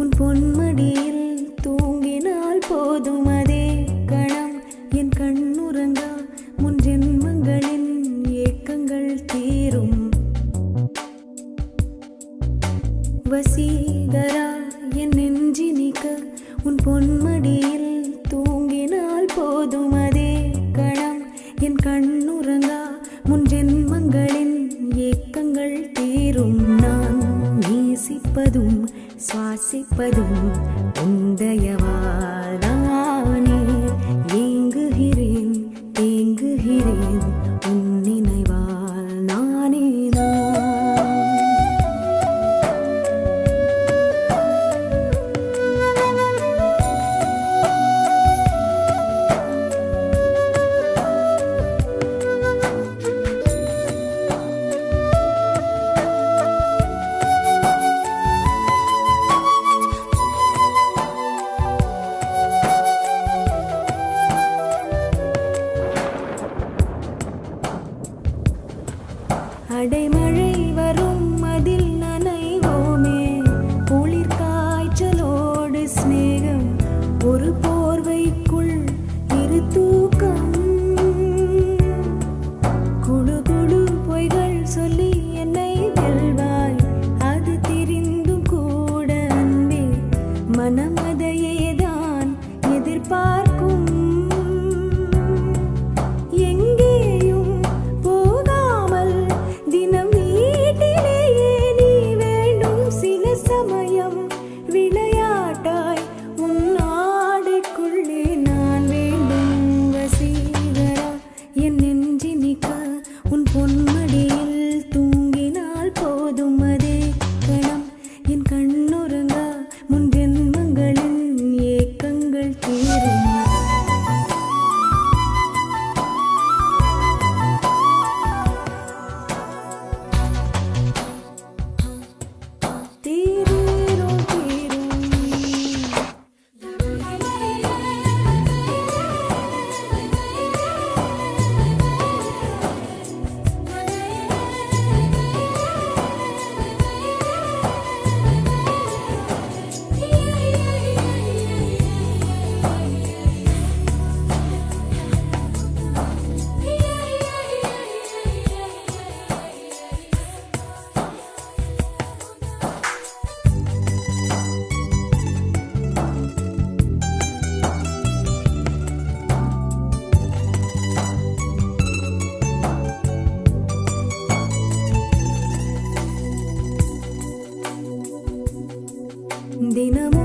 உன் பொன்மடியில் தூங்கினால் போதும் அதே கணம் என் கண்ணுறங்கா முன் ஜென்மங்களின் ஏக்கங்கள் தீரும். வசீகரா என் நெஞ்சினிக்க உன் பொன்மடியில் தூங்கினால் போதும் அதே கணம் என் கண்ணுறங்கா முன் ஜென்மங்களின் ஏக்கங்கள் தீரும். நான் நேசிப்பதும் சுவாசிப்பதும் உந்தயவாதானே. ஏங்குகிறேன் தேங்குகிறேன் உன் நினைவால் நானே நான். அடைமழை வரும் அதில் நனைவோமே. குளிர் காய்ச்சலோடு சிநேகம் ஒரு போர்வைக்குள் இரு தூக்கம். குழு குழு பொய்கள் சொல்லி என்னை வெல்வாய். அது தெரிந்தும் கூட அன்பே மனம் அதையேதான் எதிர்பார்க்கும். உன் பொன்மடியில் தூங்கினால் போதும் அதே கணம் என் கண்ணுறங்கா முன் ஜென்மங்களின் ஏக்கங்கள் தீரும். தினமும்